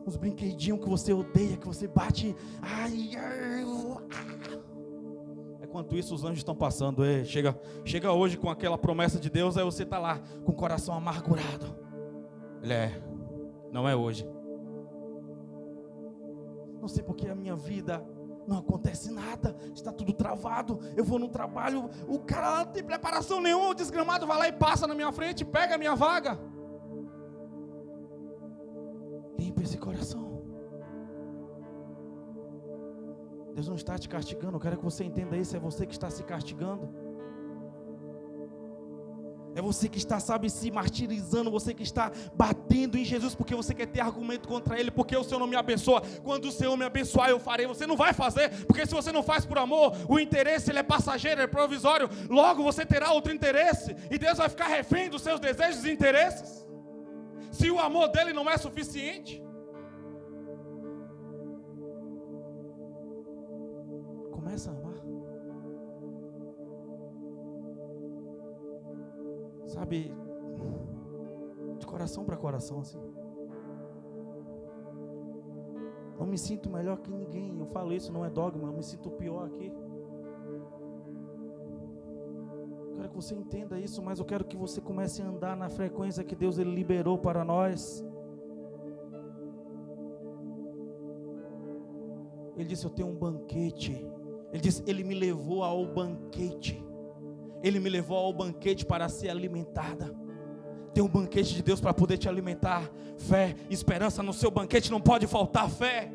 uns brinquedinhos que você odeia, que você bate. Enquanto isso os anjos estão passando. Chega hoje com aquela promessa de Deus, aí você está lá com o coração amargurado. Não é hoje. Não sei porque a minha vida não acontece nada, está tudo travado. Eu vou no trabalho, o cara não tem preparação nenhuma, o desgramado vai lá e passa na minha frente, pega a minha vaga. Limpa esse coração. Deus não está te castigando, eu quero que você entenda isso. É você que está se castigando. É você que está, se martirizando, você que está batendo em Jesus, porque você quer ter argumento contra Ele, porque o Senhor não me abençoa. Quando o Senhor me abençoar, eu farei. Você não vai fazer, porque se você não faz por amor, o interesse ele é passageiro, é provisório. Logo você terá outro interesse, e Deus vai ficar refém dos seus desejos e interesses, se o amor dele não é suficiente. Começa a amar. Sabe, de coração para coração, assim. Não me sinto melhor que ninguém. Eu falo isso, não é dogma. Eu me sinto pior aqui. Quero que você entenda isso, mas eu quero que você comece a andar na frequência que Deus ele liberou para nós. Ele disse: eu tenho um banquete. Ele disse: ele me levou ao banquete. Ele me levou ao banquete para ser alimentada. Tem um banquete de Deus para poder te alimentar. Fé, esperança. No seu banquete não pode faltar fé.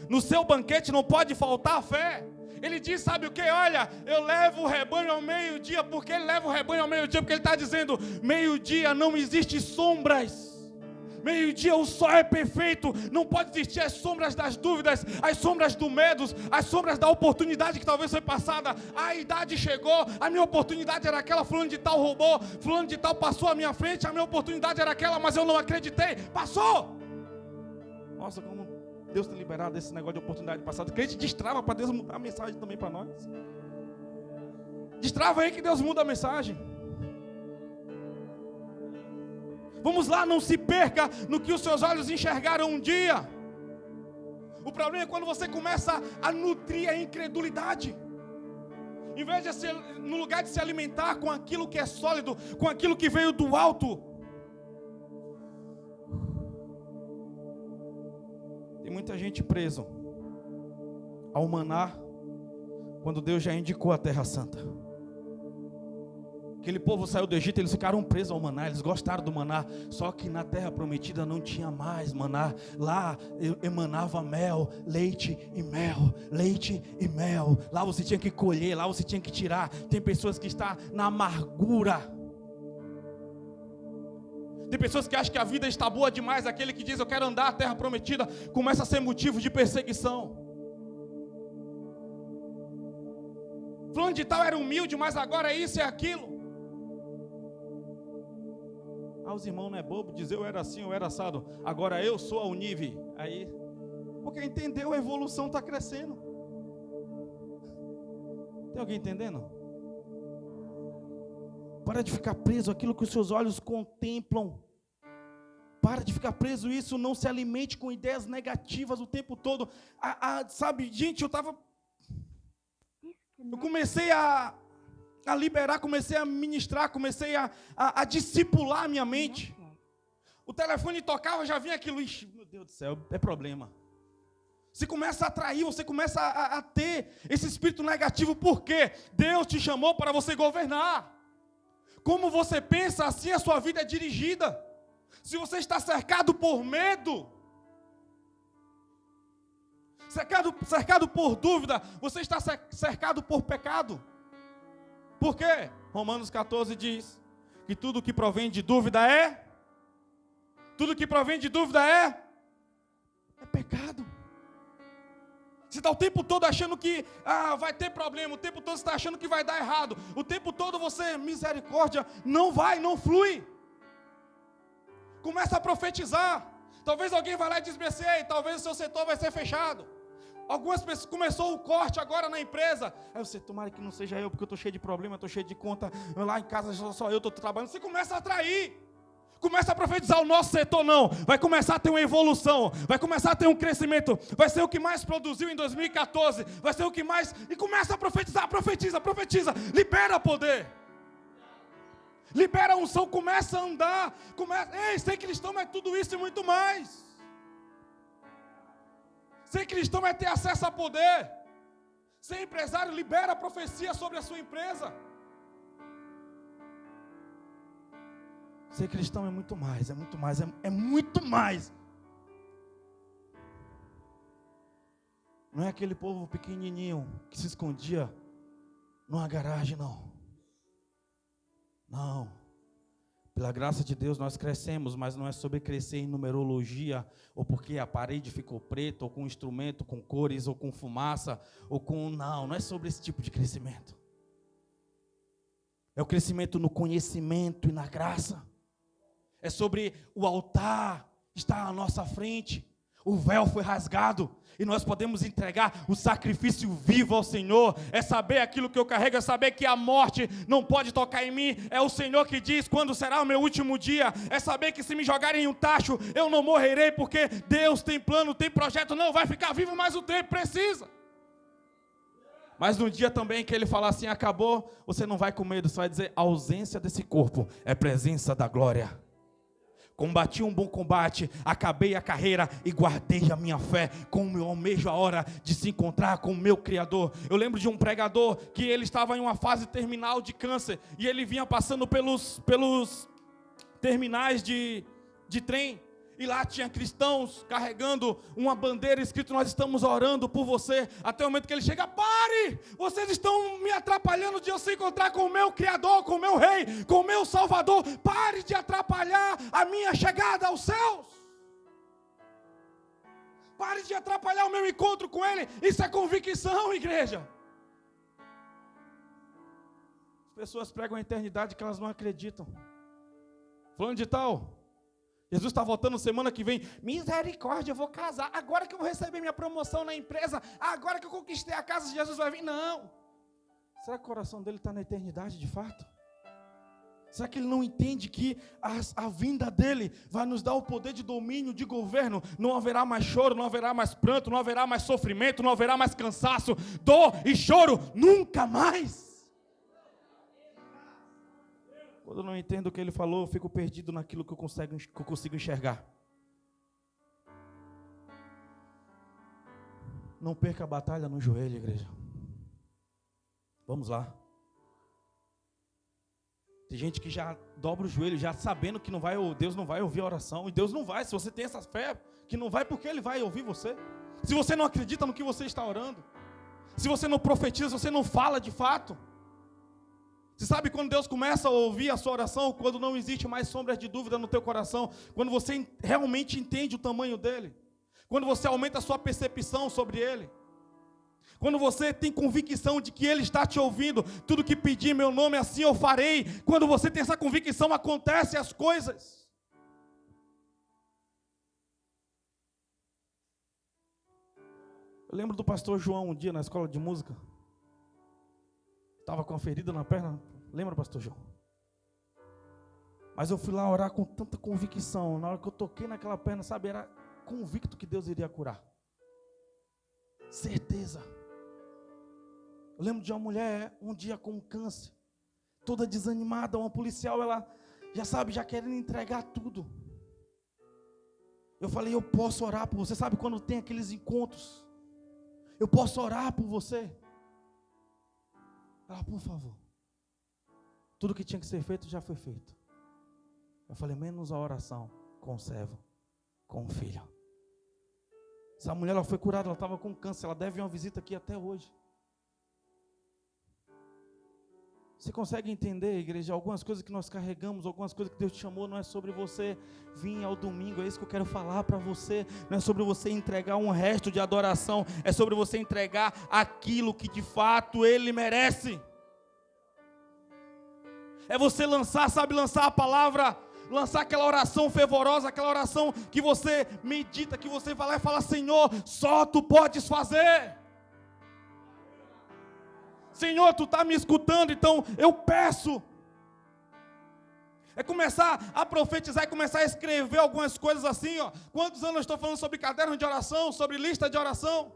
No seu banquete não pode faltar fé. Ele diz, sabe o que? Olha, eu levo o rebanho ao meio-dia. Por que ele leva o rebanho ao meio-dia? Porque ele está dizendo, meio-dia não existe sombras. Meio-dia o sol é perfeito, não pode existir as sombras das dúvidas, as sombras do medo, as sombras da oportunidade que talvez foi passada. A idade chegou, a minha oportunidade era aquela, fulano de tal roubou, fulano de tal passou à minha frente, a minha oportunidade era aquela, mas eu não acreditei, passou. Nossa, como Deus tem liberado esse negócio de oportunidade passada. Que a gente destrava para Deus mudar a mensagem também para nós. Destrava aí que Deus muda a mensagem. Vamos lá, não se perca no que os seus olhos enxergaram um dia. O problema é quando você começa a nutrir a incredulidade. Em vez de no lugar de se alimentar com aquilo que é sólido, com aquilo que veio do alto. Tem muita gente preso ao maná, quando Deus já indicou a Terra Santa. Aquele povo saiu do Egito, eles ficaram presos ao maná, eles gostaram do maná, só que na terra prometida não tinha mais maná. Lá emanava mel, leite e mel, leite e mel. Lá você tinha que colher, lá você tinha que tirar. Tem pessoas que estão na amargura. Tem pessoas que acham que a vida está boa demais. Aquele que diz, eu quero andar a terra prometida, começa a ser motivo de perseguição. Fulano de tal era humilde, mas agora é isso e aquilo. Os irmãos não é bobo, dizer eu era assim, eu era assado. Agora eu sou a Unive. Aí, porque entendeu, a evolução está crescendo. Tem alguém entendendo? Para de ficar preso àquilo que os seus olhos contemplam. Para de ficar preso isso, não se alimente com ideias negativas o tempo todo. Sabe, gente, eu comecei a liberar, comecei a ministrar, comecei a discipular a minha mente. O telefone tocava, já vinha aquilo, ixi, meu Deus do céu, é problema. Você começa a atrair, você começa a ter esse espírito negativo, porque Deus te chamou para você governar. Como você pensa, assim a sua vida é dirigida. Se você está cercado por medo, cercado por dúvida, você está cercado por pecado. Por quê? Romanos 14 diz que tudo que provém de dúvida é pecado. Você está o tempo todo achando que vai ter problema, o tempo todo você está achando que vai dar errado, o tempo todo você, misericórdia, não flui. Começa a profetizar. Talvez alguém vai lá e diz assim, talvez o seu setor vai ser fechado. Algumas pessoas, começou o corte agora na empresa. Aí você, tomara que não seja eu, porque eu estou cheio de problema, estou cheio de conta, lá em casa só eu estou trabalhando. Você começa a atrair. Começa a profetizar, o nosso setor não. Vai começar a ter uma evolução, vai começar a ter um crescimento. Vai ser o que mais produziu em 2014. Vai ser o que mais... E começa a profetizar, profetiza. Libera poder. Libera a unção, começa a andar. Ei, ser cristão é tudo isso e muito mais. Ser cristão é ter acesso a poder. Ser empresário libera a profecia sobre a sua empresa. Ser cristão é muito mais, é muito mais. Não é aquele povo pequenininho que se escondia numa garagem, não. Não. Pela graça de Deus nós crescemos, mas não é sobre crescer em numerologia, ou porque a parede ficou preta, ou com um instrumento, com cores, ou com fumaça, ou com... Não é sobre esse tipo de crescimento. É o crescimento no conhecimento e na graça. É sobre o altar estar à nossa frente. O véu foi rasgado e nós podemos entregar o sacrifício vivo ao Senhor. É saber aquilo que eu carrego, é saber que a morte não pode tocar em mim. É o Senhor que diz quando será o meu último dia. É saber que se me jogarem em um tacho, eu não morrerei, porque Deus tem plano, tem projeto. Não vai ficar vivo, mas o tempo precisa. Mas no dia também que Ele falar assim, acabou, você não vai com medo, você vai dizer, a ausência desse corpo é presença da glória. Combati um bom combate, acabei a carreira e guardei a minha fé, como eu almejo a hora de se encontrar com o meu Criador. Eu lembro de um pregador que ele estava em uma fase terminal de câncer, e ele vinha passando pelos terminais de trem, e lá tinha cristãos carregando uma bandeira escrito, nós estamos orando por você, até o momento que ele chega, pare, vocês estão me atrapalhando de eu se encontrar com o meu Criador, com o meu Rei, com o meu Salvador, pare de atrapalhar a minha chegada aos céus, pare de atrapalhar o meu encontro com Ele. Isso é convicção, igreja. As pessoas pregam a eternidade que elas não acreditam. Falando de tal, Jesus está voltando semana que vem. Misericórdia, eu vou casar. Agora que eu vou receber minha promoção na empresa. Agora que eu conquistei a casa, Jesus vai vir. Não. Será que o coração dele está na eternidade de fato? Será que ele não entende que a vinda dele vai nos dar o poder de domínio, de governo? Não haverá mais choro, não haverá mais pranto, não haverá mais sofrimento, não haverá mais cansaço, dor e choro. Nunca mais. Quando eu não entendo o que ele falou, eu fico perdido naquilo que eu consigo enxergar. Não perca a batalha no joelho, igreja. Vamos lá. Tem gente que já dobra o joelho, já sabendo que Deus não vai ouvir a oração. E Deus não vai, se você tem essa fé, que não vai porque Ele vai ouvir você. Se você não acredita no que você está orando. Se você não profetiza, se você não fala de fato. Você sabe quando Deus começa a ouvir a sua oração? Quando não existe mais sombras de dúvida no teu coração. Quando você realmente entende o tamanho dele. Quando você aumenta a sua percepção sobre ele. Quando você tem convicção de que ele está te ouvindo. Tudo que pedir em meu nome, assim eu farei. Quando você tem essa convicção, acontecem as coisas. Eu lembro do pastor João um dia na escola de música. Estava com uma ferida na perna. Lembra, pastor João? Mas eu fui lá orar com tanta convicção. Na hora que eu toquei naquela perna, sabe, era convicto que Deus iria curar. Certeza. Eu lembro de uma mulher um dia com câncer, toda desanimada, uma policial, ela já querendo entregar tudo. Eu falei, eu posso orar por você. Sabe quando tem aqueles encontros? Eu posso orar por você? Ela, por favor. Tudo que tinha que ser feito já foi feito. Eu falei, menos a oração com o servo, com o filho. Essa mulher, ela foi curada, ela estava com câncer, ela deve uma visita aqui até hoje. Você consegue entender, igreja, algumas coisas que nós carregamos, algumas coisas que Deus te chamou, não é sobre você vir ao domingo, é isso que eu quero falar para você, não é sobre você entregar um resto de adoração, é sobre você entregar aquilo que de fato Ele merece. É você lançar, sabe, lançar a palavra, lançar aquela oração fervorosa, aquela oração que você medita, que você vai lá e fala, Senhor, só Tu podes fazer. Senhor, Tu está me escutando, então eu peço. É começar a profetizar e começar a escrever algumas coisas assim, ó. Quantos anos eu estou falando sobre caderno de oração, sobre lista de oração?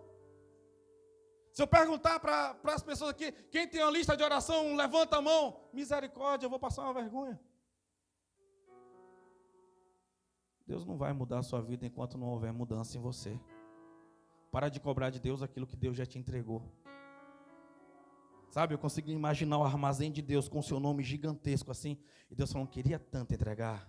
Se eu perguntar para as pessoas aqui, quem tem uma lista de oração, levanta a mão. Misericórdia, eu vou passar uma vergonha. Deus não vai mudar a sua vida enquanto não houver mudança em você. Para de cobrar de Deus aquilo que Deus já te entregou. Sabe, eu consegui imaginar o armazém de Deus com o seu nome gigantesco assim. E Deus falando, queria tanto entregar.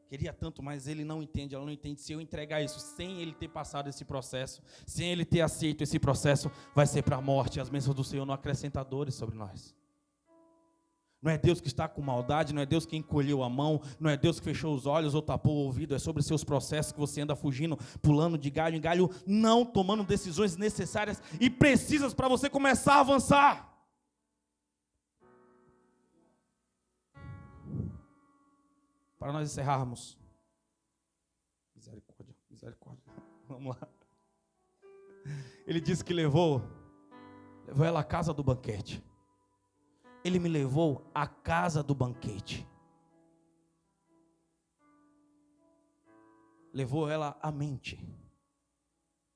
Queria tanto, mas Ele não entende, ela não entende. Se eu entregar isso sem Ele ter passado esse processo, sem Ele ter aceito esse processo, vai ser para a morte. As bênçãos do Senhor não acrescentam dores sobre nós. Não é Deus que está com maldade, não é Deus que encolheu a mão, não é Deus que fechou os olhos ou tapou o ouvido, é sobre seus processos que você anda fugindo, pulando de galho em galho, não tomando decisões necessárias e precisas para você começar a avançar. Para nós encerrarmos. Misericórdia, misericórdia. Vamos lá. Ele disse que levou ela à casa do banquete. Ele me levou à casa do banquete. Levou ela à mente,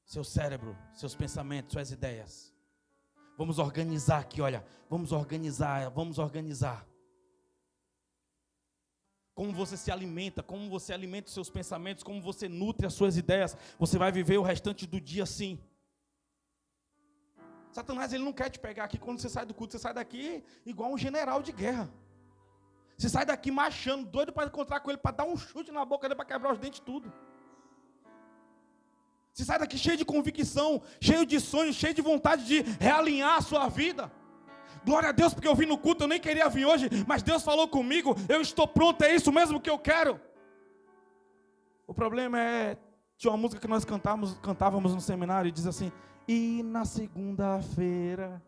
seu cérebro, seus pensamentos, suas ideias. Vamos organizar aqui, olha. Vamos organizar. Como você se alimenta, como você alimenta os seus pensamentos, como você nutre as suas ideias. Você vai viver o restante do dia assim. Satanás, ele não quer te pegar aqui quando você sai do culto. Você sai daqui igual um general de guerra. Você sai daqui marchando, doido para encontrar com ele, para dar um chute na boca dele, para quebrar os dentes tudo. Você sai daqui cheio de convicção, cheio de sonhos, cheio de vontade de realinhar a sua vida. Glória a Deus, porque eu vim no culto, eu nem queria vir hoje, mas Deus falou comigo, eu estou pronto, é isso mesmo que eu quero. O problema é, tinha uma música que nós cantávamos no seminário e diz assim, e na segunda-feira.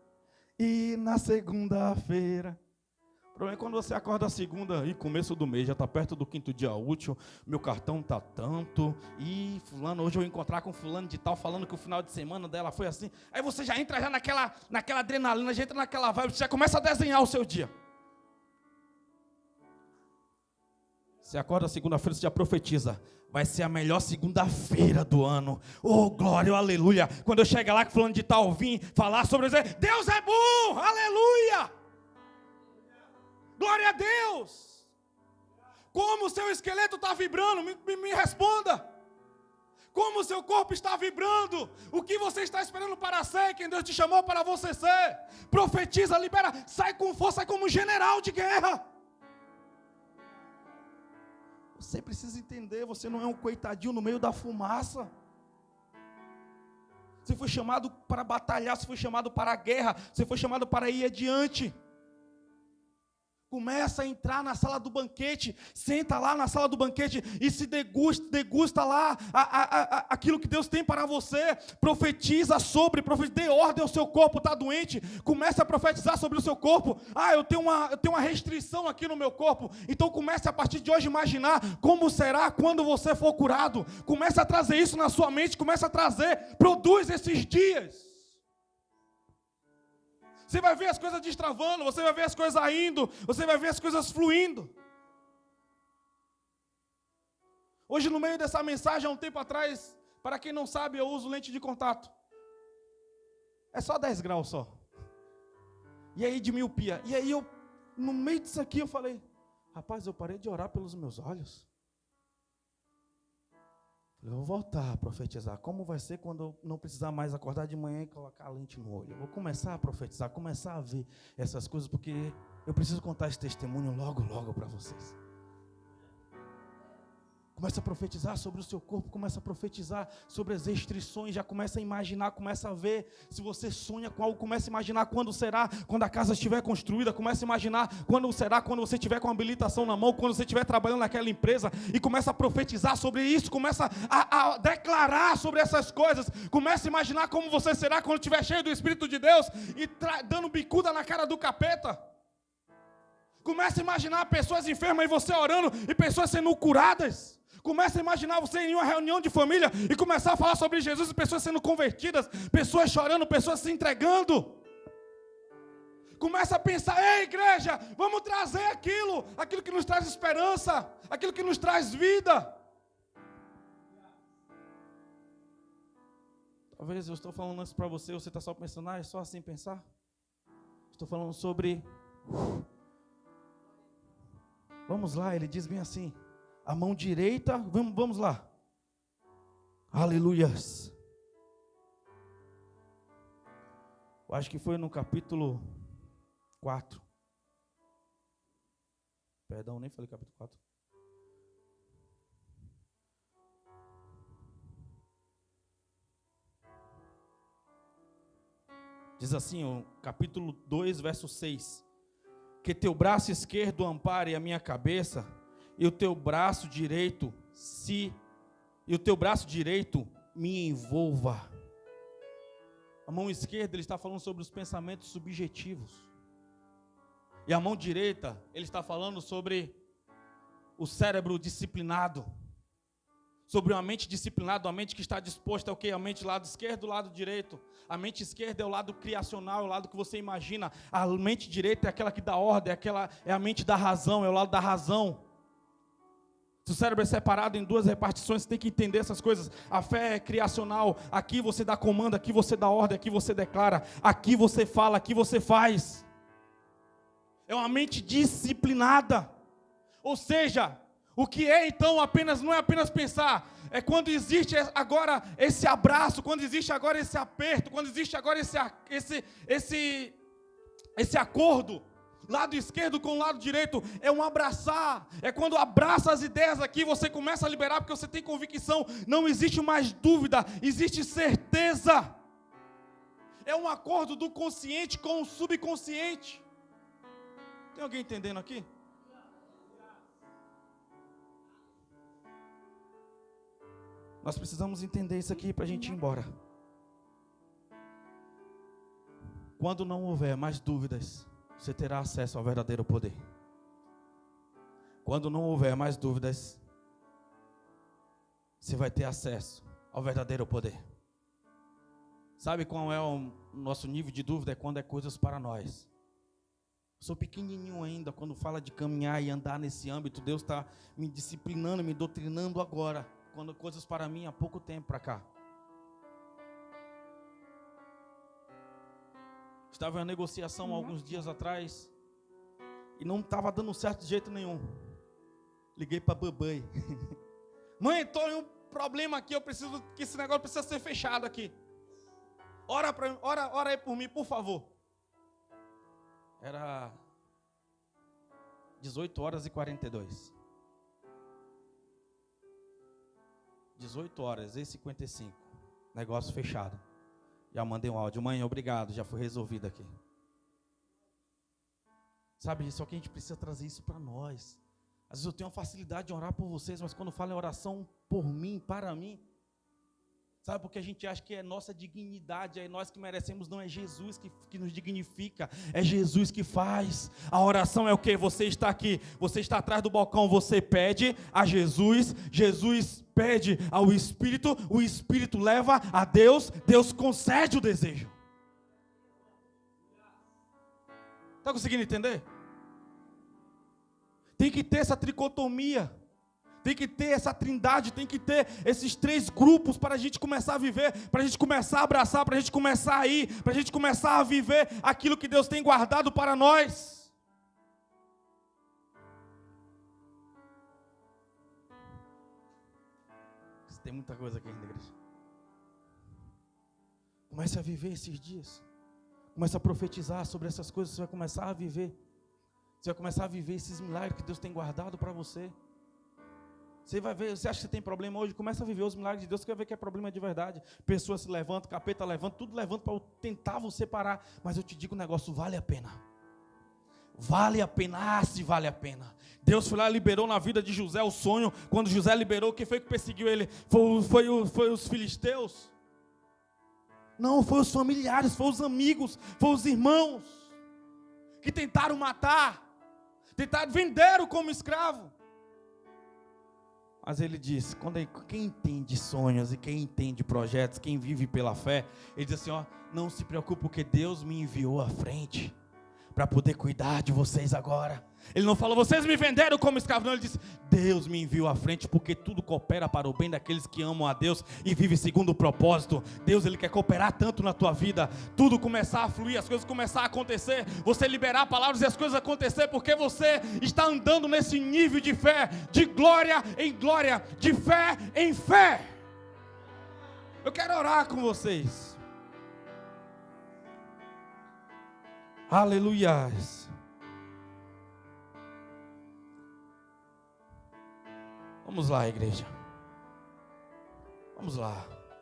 O problema é quando você acorda a segunda e começo do mês, já está perto do 5º dia útil, meu cartão está tanto, e fulano, hoje eu vou encontrar com fulano de tal, falando que o final de semana dela foi assim. Aí você já entra já naquela adrenalina, já entra naquela vibe, você já começa a desenhar o seu dia. Você acorda segunda-feira, você já profetiza. Vai ser a melhor segunda-feira do ano. Oh, glória, oh, aleluia. Quando eu chegar lá que fulano de tal vim falar sobre isso, Deus é bom, aleluia. Glória a Deus. Como o seu esqueleto está vibrando? Me responda. Como o seu corpo está vibrando? O que você está esperando para ser? Quem Deus te chamou para você ser? Profetiza, libera, sai com força, sai como um general de guerra. Você precisa entender, você não é um coitadinho no meio da fumaça. Você foi chamado para batalhar, você foi chamado para a guerra, você foi chamado para ir adiante. Começa a entrar na sala do banquete, senta lá na sala do banquete e se degusta lá aquilo que Deus tem para você. Profetiza dê ordem ao seu corpo, está doente, começa a profetizar sobre o seu corpo. Eu tenho uma restrição aqui no meu corpo, então comece a partir de hoje a imaginar como será quando você for curado. Comece a trazer isso na sua mente, produz esses dias. Você vai ver as coisas destravando, você vai ver as coisas indo, você vai ver as coisas fluindo. Hoje, no meio dessa mensagem, há um tempo atrás, para quem não sabe, eu uso lente de contato. É só 10 graus só. E aí de miopia. E aí no meio disso aqui, eu falei, rapaz, eu parei de orar pelos meus olhos. Eu vou voltar a profetizar. Como vai ser quando eu não precisar mais acordar de manhã e colocar a lente no olho? Eu vou começar a profetizar, começar a ver essas coisas, porque eu preciso contar esse testemunho logo para vocês. Começa a profetizar sobre o seu corpo, começa a profetizar sobre as restrições, já começa a imaginar, começa a ver, se você sonha com algo, começa a imaginar quando será, quando a casa estiver construída, começa a imaginar quando será, quando você estiver com a habilitação na mão, quando você estiver trabalhando naquela empresa, e começa a profetizar sobre isso, começa a declarar sobre essas coisas, começa a imaginar como você será quando estiver cheio do Espírito de Deus, e dando bicuda na cara do capeta. Começa a imaginar pessoas enfermas e você orando, e pessoas sendo curadas. Começa a imaginar você em uma reunião de família e começar a falar sobre Jesus e pessoas sendo convertidas, pessoas chorando, pessoas se entregando. Começa a pensar, ei igreja, vamos trazer aquilo que nos traz esperança, aquilo que nos traz vida. Talvez eu estou falando isso para você está só pensando, é só assim pensar? Estou falando sobre... Vamos lá, ele diz bem assim, a mão direita, vamos lá. Aleluias. Eu acho que foi no capítulo 4. Perdão, nem falei capítulo 4. Diz assim, o capítulo 2, verso 6. Que teu braço esquerdo ampare a minha cabeça, e o teu braço direito me envolva. A mão esquerda, ele está falando sobre os pensamentos subjetivos. E a mão direita, ele está falando sobre o cérebro disciplinado. Sobre uma mente disciplinada, uma mente que está disposta ao quê? A mente do lado esquerdo, do lado direito. A mente esquerda é o lado criacional, é o lado que você imagina. A mente direita é aquela que dá ordem, é a mente da razão, é o lado da razão. Se o cérebro é separado em duas repartições, você tem que entender essas coisas. A fé é criacional, aqui você dá comando, aqui você dá ordem, aqui você declara, aqui você fala, aqui você faz. É uma mente disciplinada. Ou seja, o que é então não é apenas pensar, é quando existe agora esse abraço, quando existe agora esse aperto, quando existe agora esse acordo. Lado esquerdo com o lado direito é um abraçar, é quando abraça as ideias aqui, você começa a liberar porque você tem convicção, não existe mais dúvida, existe certeza. É um acordo do consciente com o subconsciente. Tem alguém entendendo aqui? Nós precisamos entender isso aqui para a gente ir embora. Quando não houver mais dúvidas, você terá acesso ao verdadeiro poder. Quando não houver mais dúvidas, você vai ter acesso ao verdadeiro poder. Sabe qual é o nosso nível de dúvida? É quando é coisas para nós. Sou pequenininho ainda, quando fala de caminhar e andar nesse âmbito, Deus está me disciplinando, me doutrinando agora. Quando coisas para mim há pouco tempo para cá. Estava em uma negociação alguns dias atrás e não estava dando certo de jeito nenhum. Liguei para a babãe. Mãe, estou em um problema aqui, eu preciso que esse negócio precisa ser fechado aqui. Ora aí por mim, por favor. Era 18h42. 18h e 55. Negócio fechado. Já mandei um áudio. Mãe, obrigado, já foi resolvido aqui. Sabe, só que a gente precisa trazer isso para nós. Às vezes eu tenho uma facilidade de orar por vocês, mas quando falo em oração por mim, para mim, sabe, porque a gente acha que é nossa dignidade, é nós que merecemos, não é Jesus que nos dignifica, é Jesus que faz. A oração é o quê? Você está aqui, você está atrás do balcão, você pede a Jesus, Jesus pede ao Espírito, o Espírito leva a Deus, Deus concede o desejo. Está conseguindo entender? Tem que ter essa tricotomia. Tem que ter essa trindade, tem que ter esses 3 grupos para a gente começar a viver, para a gente começar a abraçar, para a gente começar a ir, para a gente começar a viver aquilo que Deus tem guardado para nós. Tem muita coisa aqui ainda, igreja. Comece a viver esses dias. Comece a profetizar sobre essas coisas, você vai começar a viver. Você vai começar a viver esses milagres que Deus tem guardado para você. Você vai ver, você acha que você tem problema hoje? Começa a viver os milagres de Deus, você vai ver que é problema de verdade. Pessoas se levantam, capeta levanta, tudo levanta para tentar você parar. Mas eu te digo um negócio, vale a pena. Vale a pena, se vale a pena. Deus foi lá e liberou na vida de José o sonho. Quando José liberou, quem foi que perseguiu ele? Foi os filisteus? Não, foi os familiares, foi os amigos, foi os irmãos que tentaram matar, tentaram vender-o como escravo. Mas ele diz, quem entende sonhos e quem entende projetos, quem vive pela fé, ele diz assim, não se preocupe porque Deus me enviou à frente para poder cuidar de vocês agora. Ele não falou, vocês me venderam como escravo, não, ele disse, Deus me enviou à frente porque tudo coopera para o bem daqueles que amam a Deus e vivem segundo o propósito. Deus, Ele quer cooperar tanto na tua vida, tudo começar a fluir, as coisas começar a acontecer, você liberar palavras e as coisas acontecer, porque você está andando nesse nível de fé, de glória em glória, de fé em fé. Eu quero orar com vocês. Aleluia. Vamos lá, igreja. Vamos lá.